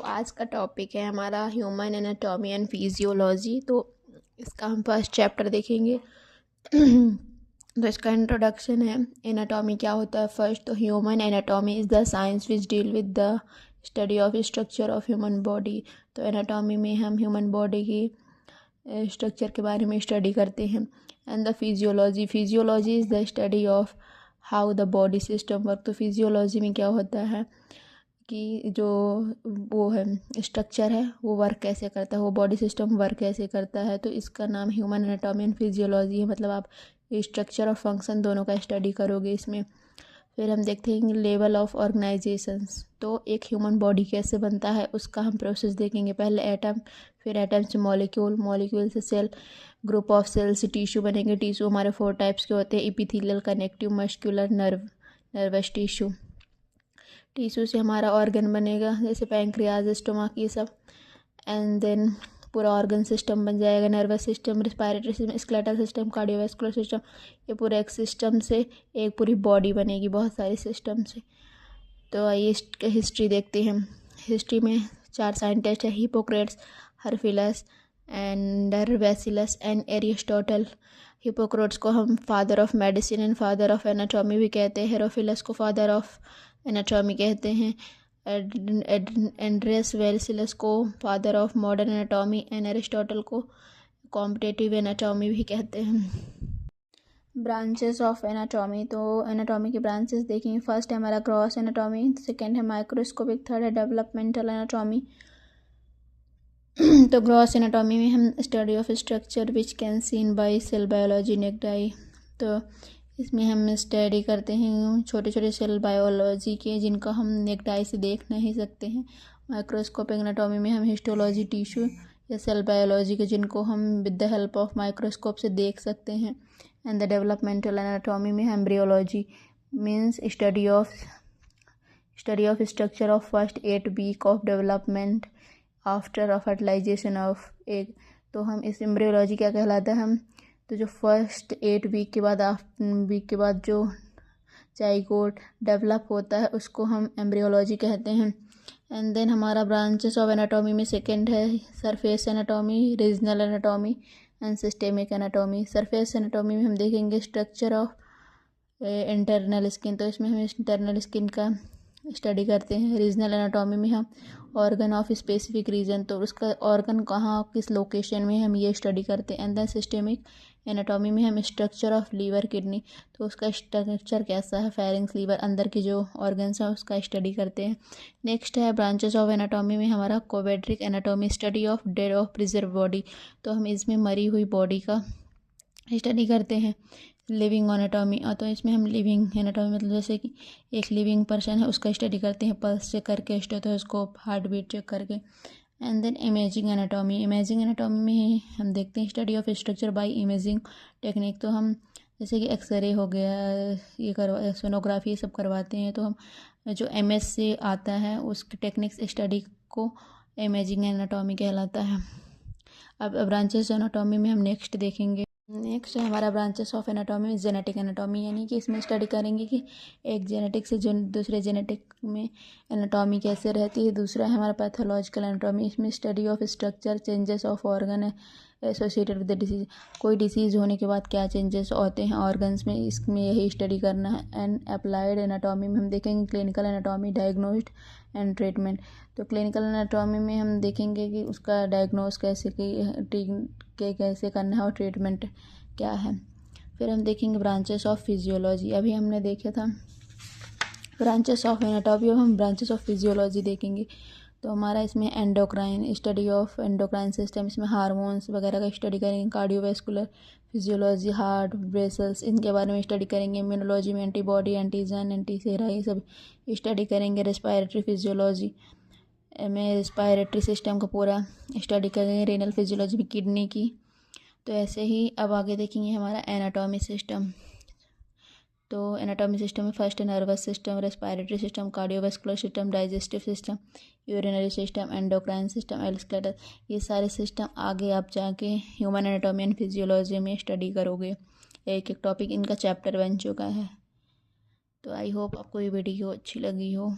आज का टॉपिक है हमारा ह्यूमन एनाटॉमी एंड फिजियोलॉजी। तो इसका हम फर्स्ट चैप्टर देखेंगे। तो इसका इंट्रोडक्शन है। एनाटॉमी क्या होता है? फर्स्ट, तो human anatomy is the science which deal with the study of structure of human body. तो एनाटॉमी में हम ह्यूमन बॉडी की स्ट्रक्चर के बारे में स्टडी करते हैं। And the physiology is the study of how the body system work. तो फिजियोलॉजी में क्या होता है कि जो वो है स्ट्रक्चर है वो वर्क कैसे करता है, वो बॉडी सिस्टम वर्क कैसे करता है। तो इसका नाम ह्यूमन एनाटॉमी एंड फिजियोलॉजी है। मतलब आप स्ट्रक्चर और फंक्शन दोनों का स्टडी करोगे इसमें। फिर हम देखते हैं लेवल ऑफ ऑर्गेनाइजेशंस। तो एक ह्यूमन बॉडी कैसे बनता है उसका हम प्रोसेस देखेंगे। पहले एटम, फिर एटम से मॉलिक्यूल, मॉलिक्यूल से सेल, ग्रुप ऑफ सेल से टिश्यू बनेंगे। टिश्यू हमारे 4 टाइप्स के होते हैं: epithelial, connective, muscular, nervous tissue. Tissue से हमारा ऑर्गन बनेगा, जैसे पैंक्रियाज, स्टोमक, ये सब। एंड देन पूरा ऑर्गन सिस्टम बन जाएगा। Nervous system, respiratory system, skeletal system, cardiovascular system. ये पूरे एक सिस्टम से एक पूरी बॉडी बनेगी, बहुत सारे सिस्टम से। तो आइए इसकी हिस्ट्री देखते हैं। हिस्ट्री में 4 साइंटिस्ट हैं: हिपोक्रेट्स, हर्फिलस, एंडरवेसिलस एंड एरिस्टोटल। हिपोक्रेट्स को हम father of medicine and father of anatomy भी कहते हैं। हेरोफिलस को फादर ऑफ एनाटॉमी कहते हैं। एंड्रियस वेसिलस को father of modern anatomy and Aristotle को कॉम्पिटेटिव एनाटॉमी भी कहते हैं। Branches of anatomy. तो एनाटॉमी के ब्रांचेस देखेंगे। फर्स्ट है हमारा ग्रॉस एनाटॉमी, सेकेंड है माइक्रोस्कोपिक, थर्ड है डेवलपमेंटल एनाटॉमी। तो ग्रॉस एनाटॉमी में हम study of structure which can seen by cell biology naked eye. तो इसमें हम स्टडी करते हैं छोटे छोटे सेल बायोलॉजी के, जिनको हम नेक्डाई से देख नहीं सकते हैं। माइक्रोस्कोपिक एनाटॉमी में हम हिस्टोलॉजी टिश्यू या सेल बायोलॉजी के, जिनको हम with the help of microscope से देख सकते हैं। एंड द डेवलपमेंटल एनाटॉमी में embryology means study of structure of first 8 week of development after fertilization of egg. तो हम इस एम्ब्रियोलॉजी क्या कहलाता है? हम तो जो फर्स्ट 8 वीक के बाद जो जाइगोट डेवलप होता है उसको हम एम्ब्रियोलॉजी कहते हैं। एंड देन हमारा ब्रांचेस ऑफ एनाटॉमी में सेकंड है surface anatomy, regional anatomy and systemic anatomy. Surface anatomy में हम देखेंगे स्ट्रक्चर ऑफ इंटरनल स्किन। तो इसमें हम इंटरनल स्किन का स्टडी करते हैं। रीजनल एनाटॉमी में हम ऑर्गन ऑफ स्पेसिफिक रीजन, तो उसका ऑर्गन कहाँ किस लोकेशन में, हम ये स्टडी करते हैं। एंड देन सिस्टेमिक एनाटॉमी में हम स्ट्रक्चर ऑफ लीवर, किडनी, तो उसका स्ट्रक्चर कैसा है, फेरिंग्स, लीवर, अंदर के जो ऑर्गन्स हैं उसका स्टडी करते हैं। नेक्स्ट है ब्रांचेस ऑफ एनाटॉमी में हमारा cadaveric anatomy, study of dead of preserve body. तो हम इसमें मरी हुई बॉडी का स्टडी करते हैं। लिविंग एनाटॉमी, तो इसमें हम लिविंग एनाटॉमी मतलब जैसे कि एक लिविंग पर्सन है उसका स्टडी करते हैं, पल्स चेक करके, स्टेथोस्कोप, हार्ट बीट चेक करके। And then imaging anatomy. Imaging anatomy में हम देखते हैं study of structure by imaging technique. तो हम जैसे कि एक्सरे हो गया, ये करवा, सोनोग्राफी, ये सब करवाते हैं। तो हम जो MS से आता है उसकी टेक्निक्स स्टडी को इमेजिंग एनाटॉमी कहलाता है। अब ब्रांचेस एनाटॉमी में हम नेक्स्ट देखेंगे। नेक्स्ट है हमारा branches of anatomy genetic anatomy, यानी कि इसमें स्टडी करेंगे कि एक जेनेटिक से दूसरे जेनेटिक में एनाटॉमी कैसे रहती है। दूसरा है हमारा पैथोलॉजिकल एनाटॉमी, इसमें study of structure changes of organ associated with the disease. कोई डिसीज़ होने के बाद क्या चेंजेस होते हैं ऑर्गन्स में, इसमें यही स्टडी करना है। एंड अप्लाइड एनाटॉमी में हम देखेंगे clinical anatomy, diagnosed and treatment. तो क्लिनिकल एनाटॉमी में हम देखेंगे कि उसका डायग्नोस कैसे कैसे करना है और ट्रीटमेंट क्या है। फिर हम देखेंगे ब्रांचेस ऑफ फिजियोलॉजी। अभी हमने देखा था ब्रांचेस ऑफ एनाटॉमी, अब हम ब्रांचेस ऑफ फिजियोलॉजी देखेंगे। तो हमारा इसमें endocrine, study of endocrine system, इसमें हार्मोन्स वगैरह का स्टडी करेंगे। कार्डियोवैस्कुलर फिजियोलॉजी, हार्ट, ब्रेसल्स, इनके बारे में स्टडी करेंगे। इम्यूनोलॉजी में एंटीबॉडी, एंटीजन, एंटीसेरा, ये सब स्टडी करेंगे। रेस्पायरेटरी फिजियोलॉजी में रेस्पायरेटरी सिस्टम का पूरा स्टडी करेंगे। रेनल फिजियोलॉजी में किडनी की। तो ऐसे ही अब आगे देखेंगे हमारा एनाटॉमी सिस्टम। तो एनाटॉमी सिस्टम में first nervous system, respiratory system, cardiovascular system, digestive system, urinary system, endocrine system, skeletal, ये सारे सिस्टम आगे आप जाके ह्यूमन एनाटॉमी एंड फिजियोलॉजी में स्टडी करोगे। एक एक टॉपिक इनका चैप्टर बन चुका है। तो आई होप आपको ये वीडियो अच्छी लगी हो।